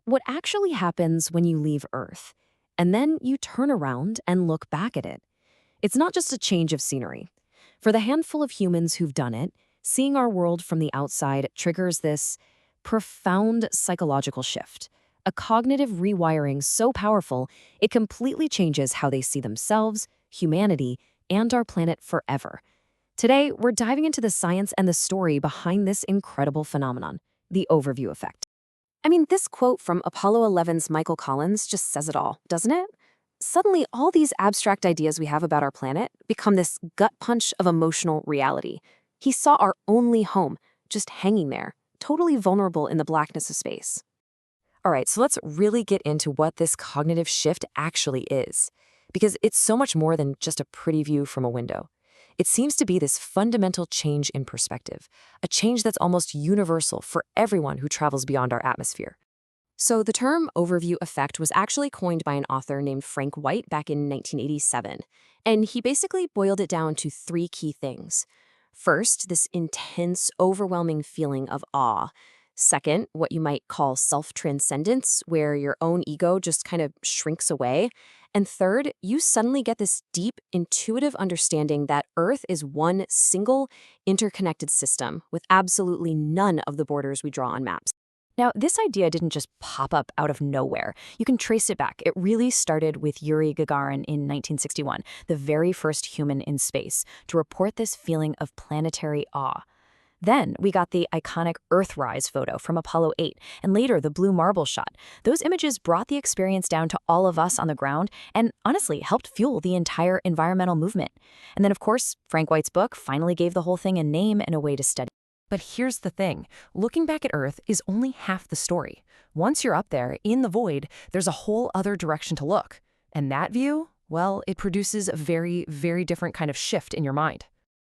What actually happens when you leave Earth, and then you turn around and look back at it. It's not just a change of scenery. For the handful of humans who've done it, seeing our world from the outside triggers this profound psychological shift, a cognitive rewiring so powerful it completely changes how they see themselves, humanity, and our planet forever. Today, we're diving into the science and the story behind this incredible phenomenon, the overview effect. This quote from Apollo 11's Michael Collins just says it all, doesn't it? Suddenly, all these abstract ideas we have about our planet become this gut punch of emotional reality. He saw our only home, just hanging there, totally vulnerable in the blackness of space. All right, so let's really get into what this cognitive shift actually is, because it's so much more than just a pretty view from a window. It seems to be this fundamental change in perspective, a change that's almost universal for everyone who travels beyond our atmosphere. So the term overview effect was actually coined by an author named Frank White back in 1987, and he basically boiled it down to three key things. First, this intense, overwhelming feeling of awe. Second, what you might call self-transcendence, where your own ego just kind of shrinks away. And third, you suddenly get this deep, intuitive understanding that Earth is one single, interconnected system with absolutely none of the borders we draw on maps. Now, this idea didn't just pop up out of nowhere. You can trace it back. It really started with Yuri Gagarin in 1961, the very first human in space, to report this feeling of planetary awe. Then we got the iconic Earthrise photo from Apollo 8, and later the blue marble shot. Those images brought the experience down to all of us on the ground and honestly helped fuel the entire environmental movement. And then, of course, Frank White's book finally gave the whole thing a name and a way to study. But here's the thing. Looking back at Earth is only half the story. Once you're up there, in the void, there's a whole other direction to look. And that view, well, it produces a very, very different kind of shift in your mind.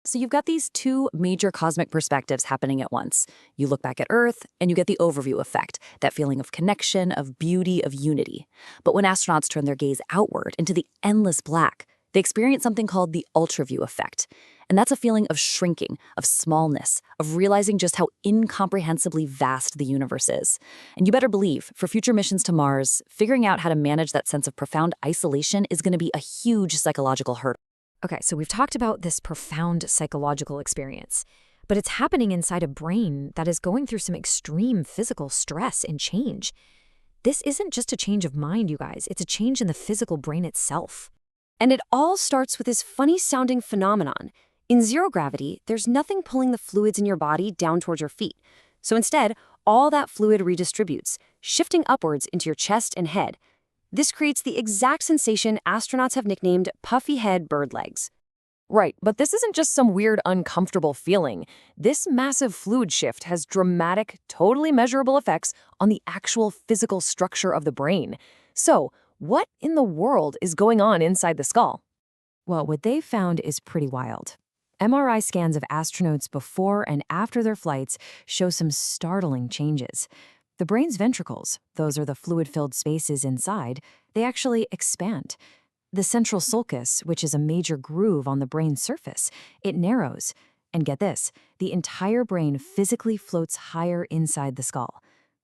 So you've got these two major cosmic perspectives happening at once. You look back at Earth, and you get the overview effect, that feeling of connection, of beauty, of unity. But when astronauts turn their gaze outward into the endless black, they experience something called the Ultraview Effect. And that's a feeling of shrinking, of smallness, of realizing just how incomprehensibly vast the universe is. And you better believe, for future missions to Mars, figuring out how to manage that sense of profound isolation is going to be a huge psychological hurdle. Okay, so we've talked about this profound psychological experience, but it's happening inside a brain that is going through some extreme physical stress and change. This isn't just a change of mind, you guys. It's a change in the physical brain itself. And it all starts with this funny-sounding phenomenon. In zero gravity, there's nothing pulling the fluids in your body down towards your feet. So instead, all that fluid redistributes, shifting upwards into your chest and head. This creates the exact sensation astronauts have nicknamed puffy head bird legs. Right, but this isn't just some weird, uncomfortable feeling. This massive fluid shift has dramatic, totally measurable effects on the actual physical structure of the brain. So, what in the world is going on inside the skull? Well, what they found is pretty wild. MRI scans of astronauts before and after their flights show some startling changes. The brain's ventricles, those are the fluid-filled spaces inside, they actually expand. The central sulcus, which is a major groove on the brain's surface, it narrows. And get this, the entire brain physically floats higher inside the skull.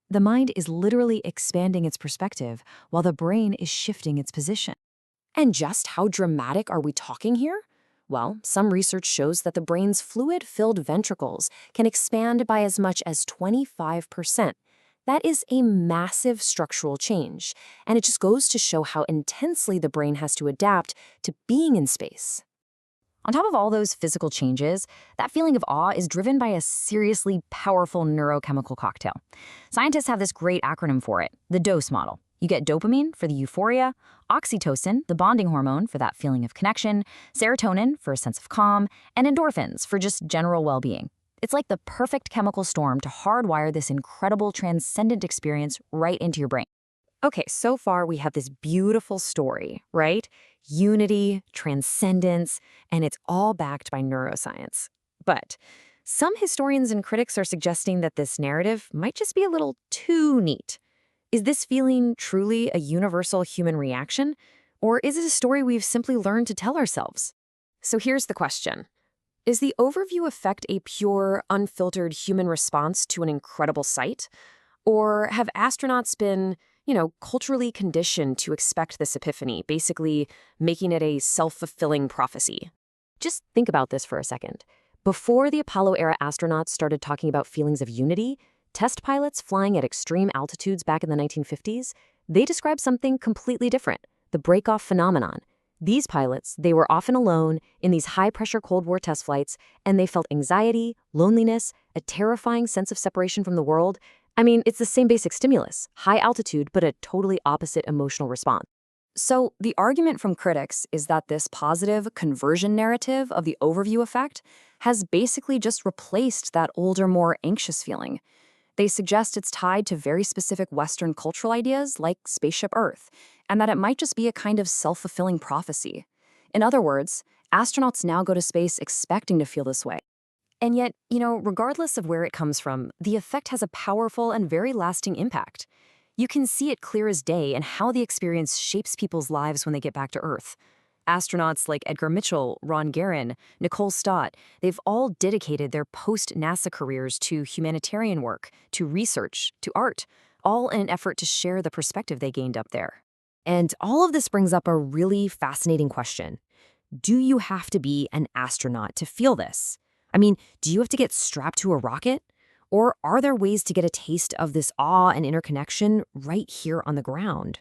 The mind is literally expanding its perspective while the brain is shifting its position. And just how dramatic are we talking here? Well, some research shows that the brain's fluid-filled ventricles can expand by as much as 25%. That is a massive structural change, and it just goes to show how intensely the brain has to adapt to being in space. On top of all those physical changes, that feeling of awe is driven by a seriously powerful neurochemical cocktail. Scientists have this great acronym for it, the DOSE model. You get dopamine for the euphoria, oxytocin, the bonding hormone for that feeling of connection, serotonin for a sense of calm, and endorphins for just general well-being. It's like the perfect chemical storm to hardwire this incredible transcendent experience right into your brain. Okay, so far we have this beautiful story, right? Unity, transcendence, and it's all backed by neuroscience. But some historians and critics are suggesting that this narrative might just be a little too neat. Is this feeling truly a universal human reaction? Or is it a story we've simply learned to tell ourselves? So here's the question. Is the overview effect a pure, unfiltered human response to an incredible sight? Or have astronauts been, culturally conditioned to expect this epiphany, basically making it a self-fulfilling prophecy? Just think about this for a second. Before the Apollo-era astronauts started talking about feelings of unity, test pilots flying at extreme altitudes back in the 1950s, they described something completely different, the break-off phenomenon. These pilots, they were often alone in these high-pressure Cold War test flights, and they felt anxiety, loneliness, a terrifying sense of separation from the world. I mean, it's the same basic stimulus, high altitude, but a totally opposite emotional response. So, the argument from critics is that this positive conversion narrative of the overview effect has basically just replaced that older, more anxious feeling. They suggest it's tied to very specific Western cultural ideas like Spaceship Earth, and that it might just be a kind of self-fulfilling prophecy. In other words, astronauts now go to space expecting to feel this way. And yet, regardless of where it comes from, the effect has a powerful and very lasting impact. You can see it clear as day in how the experience shapes people's lives when they get back to Earth. Astronauts like Edgar Mitchell, Ron Guerin, Nicole Stott, they've all dedicated their post-NASA careers to humanitarian work, to research, to art, all in an effort to share the perspective they gained up there. And all of this brings up a really fascinating question. Do you have to be an astronaut to feel this? I mean, do you have to get strapped to a rocket? Or are there ways to get a taste of this awe and interconnection right here on the ground?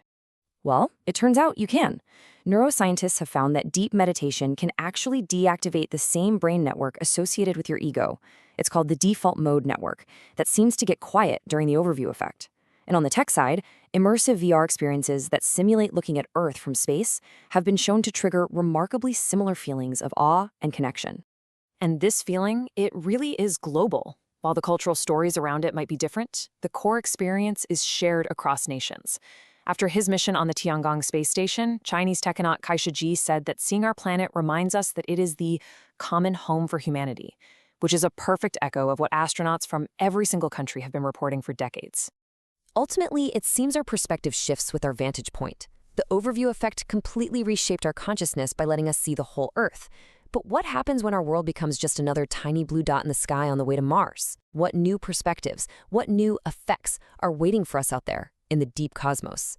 Well, it turns out you can. Neuroscientists have found that deep meditation can actually deactivate the same brain network associated with your ego. It's called the default mode network that seems to get quiet during the overview effect. And on the tech side, immersive VR experiences that simulate looking at Earth from space have been shown to trigger remarkably similar feelings of awe and connection. And this feeling, it really is global. While the cultural stories around it might be different, the core experience is shared across nations. After his mission on the Tiangong space station, Chinese technonaut Kai Shiji said that seeing our planet reminds us that it is the common home for humanity, which is a perfect echo of what astronauts from every single country have been reporting for decades. Ultimately, it seems our perspective shifts with our vantage point. The overview effect completely reshaped our consciousness by letting us see the whole Earth. But what happens when our world becomes just another tiny blue dot in the sky on the way to Mars? What new perspectives, what new effects are waiting for us out there in the deep cosmos?